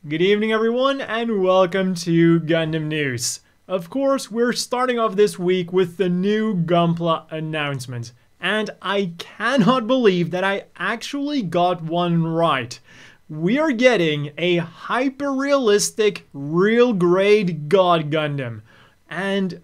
Good evening everyone and welcome to Gundam News. Of course, we're starting off this week with the new Gunpla announcement. And I cannot believe that I actually got one right. We are getting a hyper-realistic, real-grade God Gundam. And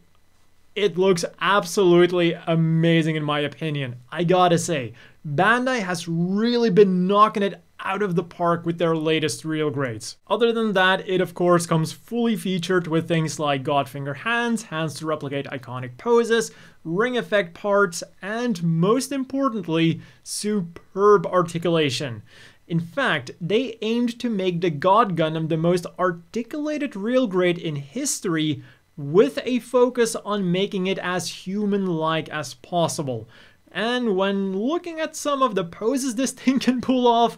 it looks absolutely amazing in my opinion. I gotta say, Bandai has really been knocking it out of the park with their latest real grades. Other than that, it of course comes fully featured with things like Godfinger hands, hands to replicate iconic poses, ring effect parts, and most importantly, superb articulation. In fact, they aimed to make the God Gundam the most articulated real grade in history, with a focus on making it as human-like as possible. And when looking at some of the poses this thing can pull off,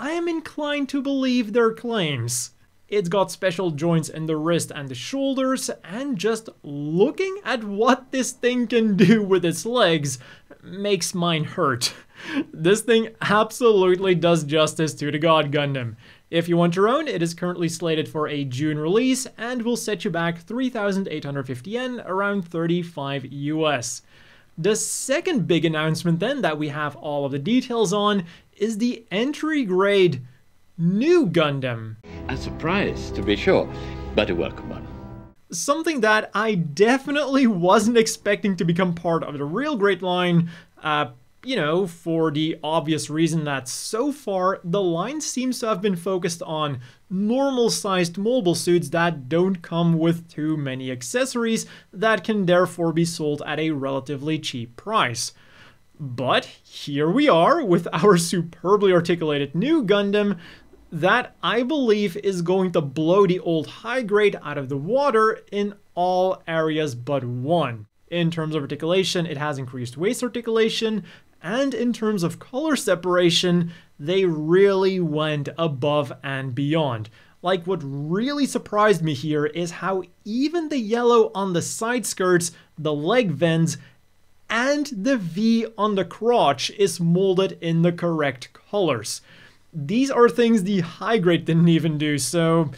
I am inclined to believe their claims. It's got special joints in the wrist and the shoulders, and just looking at what this thing can do with its legs makes mine hurt. This thing absolutely does justice to the God Gundam. If you want your own, it is currently slated for a June release and will set you back 3,850 yen, around 35 US. The second big announcement then that we have all of the details on is the entry grade new Gundam. A surprise, to be sure, but a welcome one. Something that I definitely wasn't expecting to become part of the real grade line, you know, for the obvious reason that so far the line seems to have been focused on normal-sized mobile suits that don't come with too many accessories that can therefore be sold at a relatively cheap price. But here we are with our superbly articulated new Gundam that I believe is going to blow the old high grade out of the water in all areas but one. In terms of articulation, it has increased waist articulation, and in terms of color separation, they really went above and beyond. Like, what really surprised me here is how even the yellow on the side skirts, the leg vents, and the V on the crotch is molded in the correct colors. These are things the high grade didn't even do, so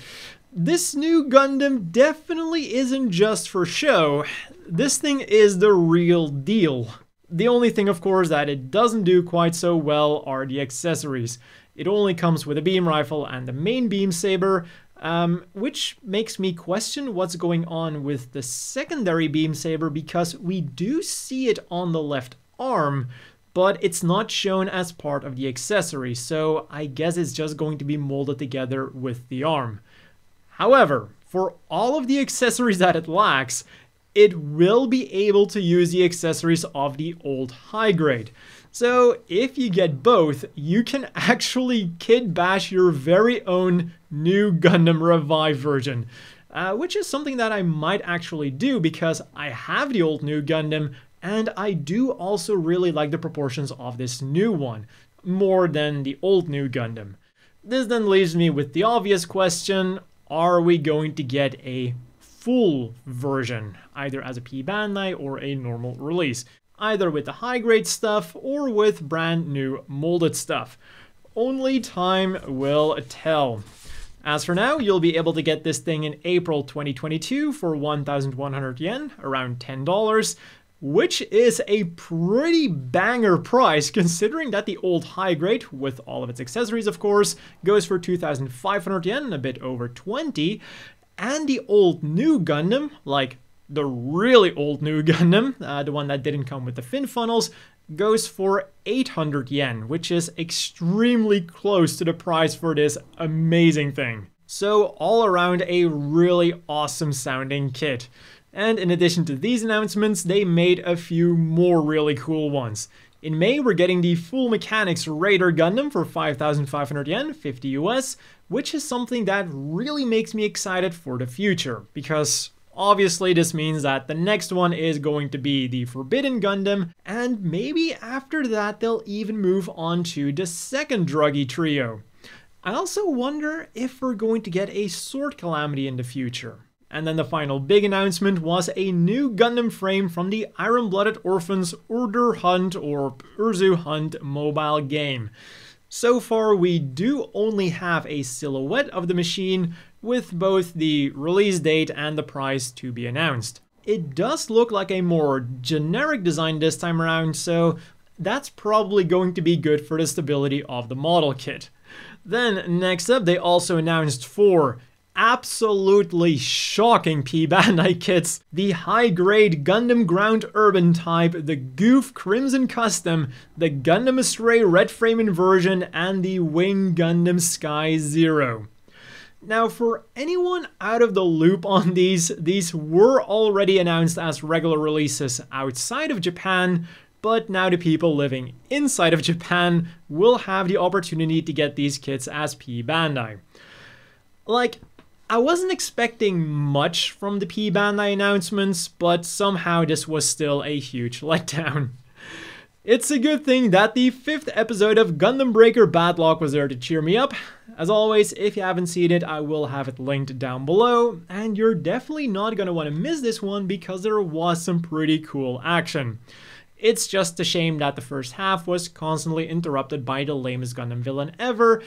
this new Gundam definitely isn't just for show. This thing is the real deal. The only thing, of course, that it doesn't do quite so well are the accessories. It only comes with a beam rifle and the main beam saber, which makes me question what's going on with the secondary beam saber, because we do see it on the left arm, but it's not shown as part of the accessory, so I guess it's just going to be molded together with the arm. However, for all of the accessories that it lacks, it will be able to use the accessories of the old high grade. So if you get both, you can actually kit bash your very own new Gundam Revive version. Which is something that I might actually do because I have the old new Gundam, and I do also really like the proportions of this new one, more than the old new Gundam. This then leaves me with the obvious question, are we going to get a full version, either as a P Bandai or a normal release, either with the high grade stuff or with brand new molded stuff? Only time will tell. As for now, you'll be able to get this thing in April 2022 for 1,100 yen, around $10, which is a pretty banger price considering that the old high grade, with all of its accessories of course, goes for 2,500 yen, a bit over 20, and the old new Gundam, like the really old new Gundam, the one that didn't come with the fin funnels, goes for 800 yen, which is extremely close to the price for this amazing thing. So all around a really awesome sounding kit. And in addition to these announcements, they made a few more really cool ones. In May, we're getting the Full Mechanics Raider Gundam for 5,500 yen, 50 US, which is something that really makes me excited for the future, because obviously this means that the next one is going to be the Forbidden Gundam, and maybe after that they'll even move on to the second Druggy trio. I also wonder if we're going to get a Sword Calamity in the future. And then the final big announcement was a new Gundam frame from the Iron Blooded Orphans Urdu Hunt or Urzu Hunt mobile game. So far, we do only have a silhouette of the machine with both the release date and the price to be announced. It does look like a more generic design this time around, so that's probably going to be good for the stability of the model kit. Then next up, they also announced 4 absolutely shocking P Bandai kits: the high-grade Gundam Ground Urban Type, the Goof Crimson Custom, the Gundam Astray Red Frame Inversion, and the Wing Gundam Sky Zero. Now, for anyone out of the loop on these were already announced as regular releases outside of Japan, but now the people living inside of Japan will have the opportunity to get these kits as P Bandai. Like, I wasn't expecting much from the P Bandai announcements, but somehow this was still a huge letdown. It's a good thing that the 5th episode of Gundam Breaker Badlock was there to cheer me up. As always, if you haven't seen it, I will have it linked down below, and you're definitely not going to want to miss this one because there was some pretty cool action. It's just a shame that the first half was constantly interrupted by the lamest Gundam villain ever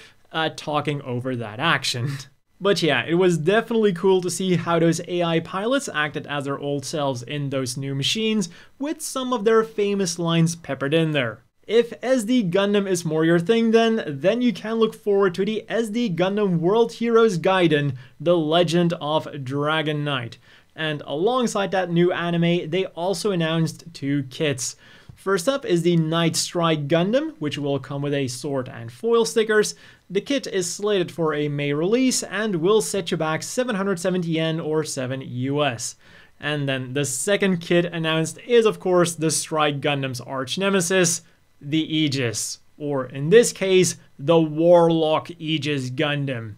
talking over that action. But yeah, it was definitely cool to see how those AI pilots acted as their old selves in those new machines, with some of their famous lines peppered in there. If SD Gundam is more your thing then you can look forward to the SD Gundam World Heroes Gaiden, The Legend of Dragon Knight. And alongside that new anime, they also announced 2 kits. First up is the Night Strike Gundam, which will come with a sword and foil stickers. The kit is slated for a May release and will set you back 770 yen or 7 US. And then the second kit announced is of course the Strike Gundam's arch nemesis, the Aegis, or in this case, the Warlock Aegis Gundam.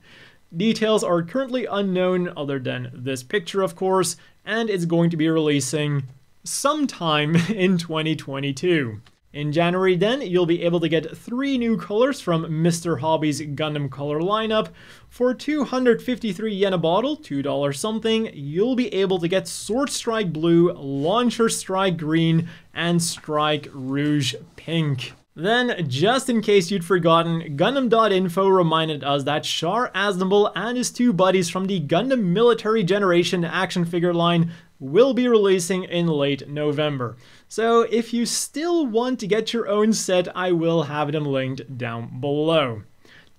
Details are currently unknown other than this picture of course, and it's going to be releasing sometime in 2022. In January then, you'll be able to get 3 new colors from Mr. Hobby's Gundam color lineup. For 253 yen a bottle, $2 something, you'll be able to get Sword Strike Blue, Launcher Strike Green, and Strike Rouge Pink. Then, just in case you'd forgotten, Gundam.info reminded us that Char Aznable and his 2 buddies from the Gundam Military Generation action figure line will be releasing in late November. So if you still want to get your own set, I will have them linked down below.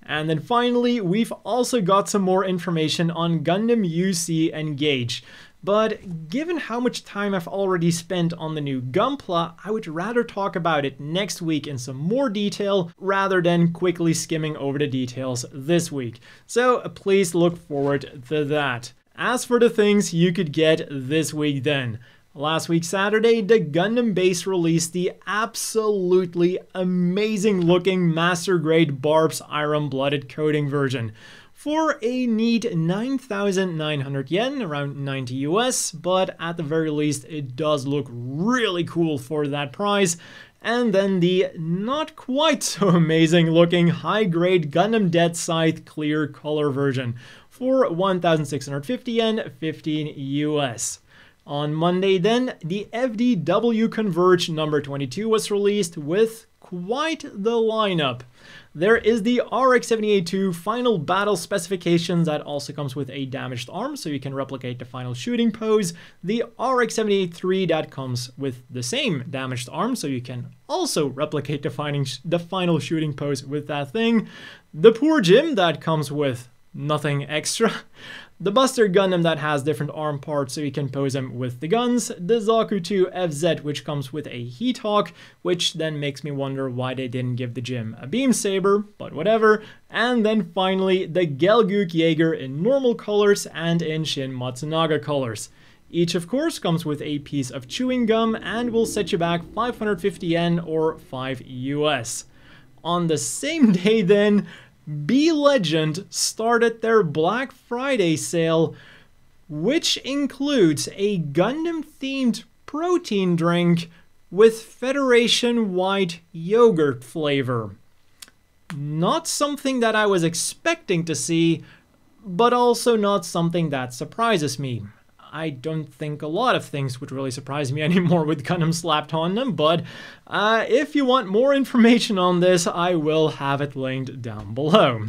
And then finally, we've also got some more information on Gundam UC Engage. But given how much time I've already spent on the new Gunpla, I would rather talk about it next week in some more detail rather than quickly skimming over the details this week. So please look forward to that. As for the things you could get this week then, last week Saturday, the Gundam base released the absolutely amazing looking master grade Barb's Iron Blooded Coating version for a neat 9,900 yen, around 90 US, but at the very least it does look really cool for that price. And then the not quite so amazing looking high grade Gundam Dead Scythe clear color version for 1,650 yen, 15 US. On Monday then, the FDW Converge number 22 was released with quite the lineup. There is the RX-78-2 final battle specifications that also comes with a damaged arm so you can replicate the final shooting pose, the RX-78-3 that comes with the same damaged arm so you can also replicate the final shooting pose with that thing, the Poor Jim that comes with nothing extra, the Buster Gundam that has different arm parts so you can pose him with the guns, the Zaku 2 FZ which comes with a Heat Hawk, which then makes me wonder why they didn't give the Jim a beam saber, but whatever, and then finally the Gelgook Jaeger in normal colors and in Shin Matsunaga colors. Each of course comes with a piece of chewing gum and will set you back 550 yen or 5 US. On the same day then, B-Legend started their Black Friday sale, which includes a Gundam-themed protein drink with Federation White yogurt flavor. Not something that I was expecting to see, but also not something that surprises me. I don't think a lot of things would really surprise me anymore with Gundam slapped on them, but if you want more information on this, I will have it linked down below.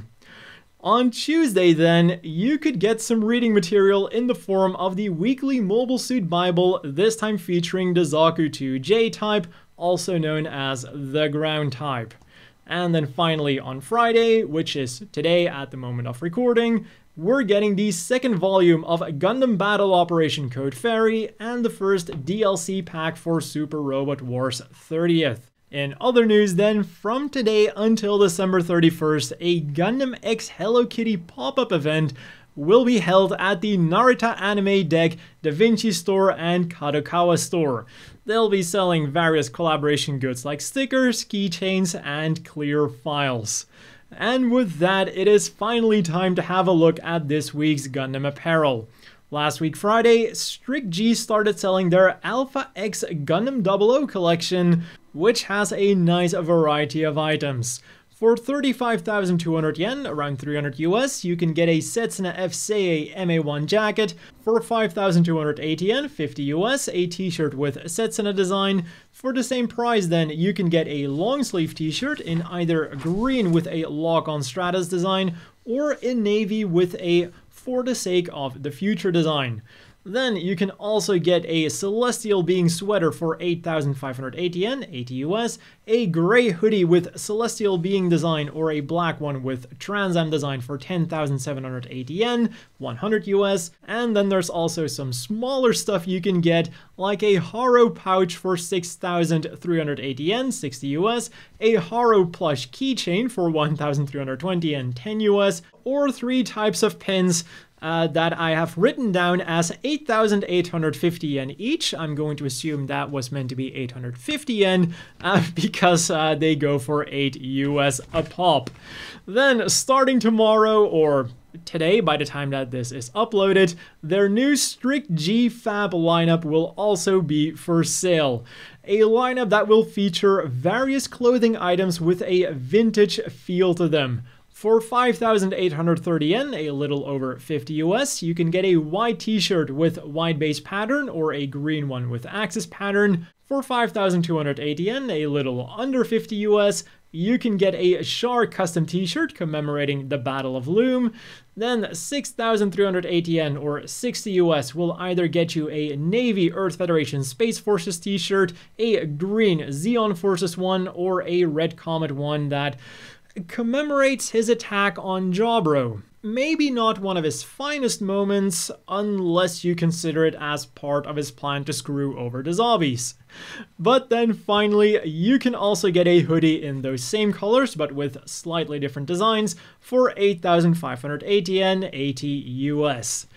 On Tuesday then, you could get some reading material in the form of the weekly Mobile Suit Bible, this time featuring the Zaku 2J type, also known as the ground type. And then finally on Friday, which is today at the moment of recording, we're getting the second volume of Gundam Battle Operation Code Fairy and the first DLC pack for Super Robot Wars 30th. In other news then, from today until December 31st, a Gundam X Hello Kitty pop-up event will be held at the Narita Anime Deck, Da Vinci Store, and Kadokawa Store. They'll be selling various collaboration goods like stickers, keychains, and clear files. And with that, it is finally time to have a look at this week's Gundam apparel. Last week Friday, Strict G started selling their Alpha X Gundam 00 collection, which has a nice variety of items. For 35,200 yen, around 300 US, you can get a Setsuna FCA MA1 jacket. For 5,280 yen, 50 US, a t-shirt with Setsuna design. For the same price then, you can get a long sleeve t-shirt in either green with a Lock-on Stratus design, or in navy with a For the Sake of the Future design. Then you can also get a Celestial Being sweater for 8,580 yen, 80 US, a gray hoodie with Celestial Being design or a black one with Trans Am design for 10,780 yen, 100 US, and then there's also some smaller stuff you can get, like a Haro pouch for 6,380 yen, 60 US, a Haro plush keychain for 1,320 yen, 10 US, or 3 types of pins that I have written down as 8,850 yen each. I'm going to assume that was meant to be 850 yen because they go for 8 US a pop. Then starting tomorrow, or today by the time that this is uploaded, their new Strict G Fab lineup will also be for sale. A lineup that will feature various clothing items with a vintage feel to them. For 5,830 yen, a little over 50 US, you can get a white t-shirt with white base pattern or a green one with axis pattern. For 5,280 yen, a little under 50 US, you can get a Char custom t-shirt commemorating the Battle of Loom. Then 6,380 yen or 60 US will either get you a Navy Earth Federation Space Forces t-shirt, a green Zeon Forces one, or a Red Comet one that commemorates his attack on Jaburo. Maybe not one of his finest moments, unless you consider it as part of his plan to screw over the zombies. But then finally, you can also get a hoodie in those same colors, but with slightly different designs, for 8,580 yen, 80 US.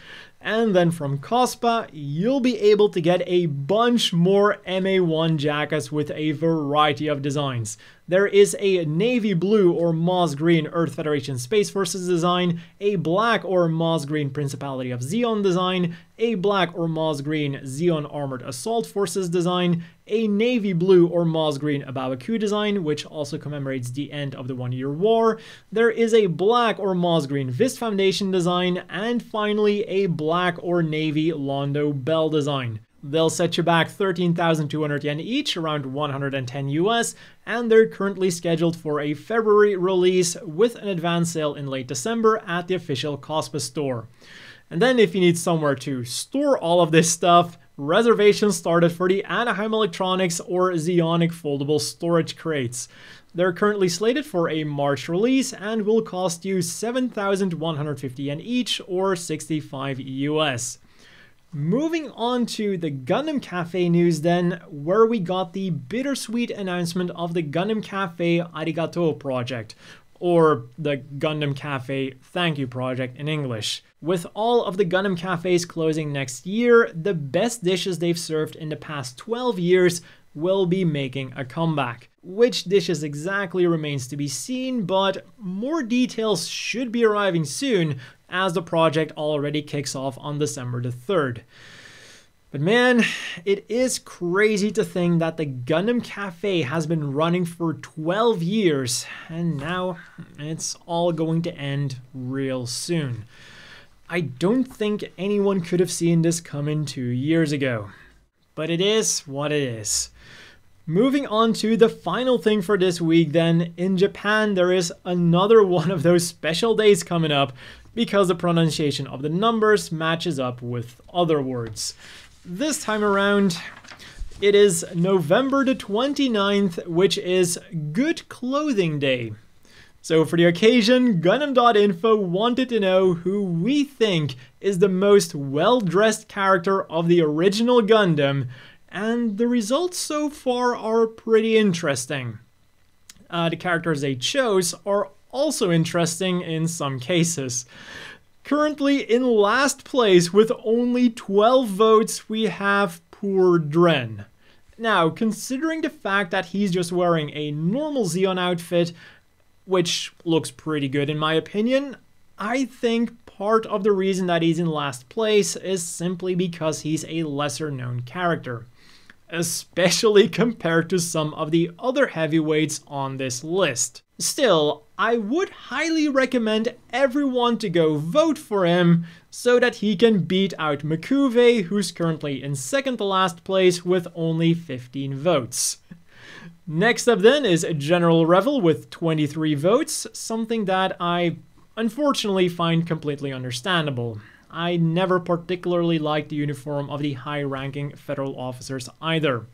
And then from Cospa, you'll be able to get a bunch more MA1 jackets with a variety of designs. There is a navy blue or moss green Earth Federation Space Forces design, a black or moss green Principality of Zeon design, a black or moss green Zeon Armored Assault Forces design, a navy blue or moss green Ababaku design, which also commemorates the end of the 1-year war. There is a black or moss green Vist Foundation design, and finally a black or navy Londo Bell design. They'll set you back 13,200 yen each, around 110 US, and they're currently scheduled for a February release with an advance sale in late December at the official Cospa store. And then if you need somewhere to store all of this stuff, reservations started for the Anaheim Electronics or Zeonic foldable storage crates. They're currently slated for a March release and will cost you 7,150 yen each, or 65 US. Moving on to the Gundam Cafe news then, where we got the bittersweet announcement of the Gundam Cafe Arigato project, or the Gundam Cafe Thank You project in English. With all of the Gundam cafes closing next year, the best dishes they've served in the past 12 years will be making a comeback. Which dishes exactly remains to be seen, but more details should be arriving soon, as the project already kicks off on December the 3rd. But man, it is crazy to think that the Gundam Cafe has been running for 12 years, and now it's all going to end real soon. I don't think anyone could have seen this coming 2 years ago. But it is what it is. Moving on to the final thing for this week then, in Japan there is another one of those special days coming up because the pronunciation of the numbers matches up with other words. This time around, it is November the 29th, which is Good Clothing Day. So for the occasion, Gundam.info wanted to know who we think is the most well-dressed character of the original Gundam, and the results so far are pretty interesting. The characters they chose are also interesting in some cases. Currently in last place with only 12 votes, we have Poor Dren. Now, considering the fact that he's just wearing a normal Zeon outfit, which looks pretty good in my opinion, I think part of the reason that he's in last place is simply because he's a lesser known character, especially compared to some of the other heavyweights on this list. Still, I would highly recommend everyone to go vote for him so that he can beat out M'Quve, who's currently in second to last place with only 15 votes. Next up then is General Revel with 23 votes, something that I unfortunately find completely understandable. I never particularly liked the uniform of the high-ranking federal officers either.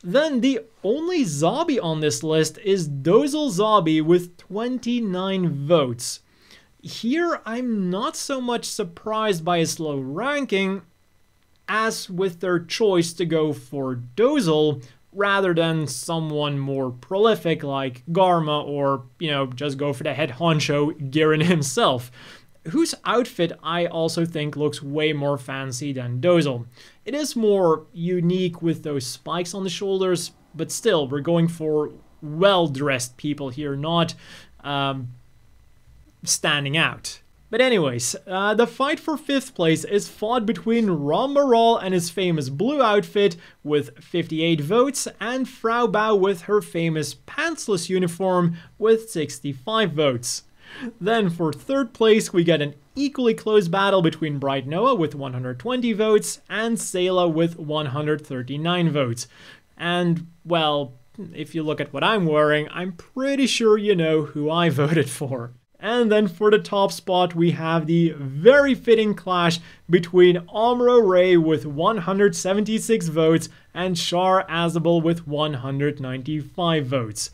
Then the only Zabi on this list is Dozle Zabi with 29 votes. Here I'm not so much surprised by his low ranking as with their choice to go for Dozle rather than someone more prolific like Garma or, just go for the head honcho Gihren himself, whose outfit I also think looks way more fancy than Dozle. It is more unique with those spikes on the shoulders, but still, we're going for well-dressed people here, not standing out. But anyways, the fight for 5th place is fought between Ramba Ral and his famous blue outfit with 58 votes, and Frau Bao with her famous pantsless uniform with 65 votes. Then for 3rd place, we get an equally close battle between Bright Noah with 120 votes and Sayla with 139 votes. And, well, if you look at what I'm wearing, I'm pretty sure you know who I voted for. And then for the top spot, we have the very fitting clash between Amuro Ray with 176 votes and Char Azazel with 195 votes.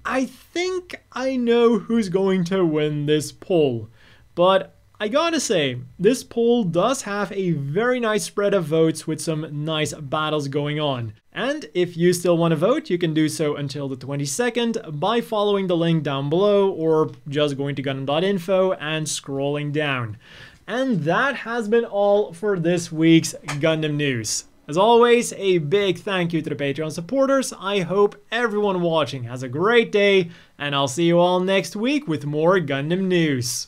I think I know who's going to win this poll, but I gotta say, this poll does have a very nice spread of votes with some nice battles going on. And if you still want to vote, you can do so until the 22nd by following the link down below or just going to Gundam.info and scrolling down. And that has been all for this week's Gundam News. As always, a big thank you to the Patreon supporters. I hope everyone watching has a great day, and I'll see you all next week with more Gundam News.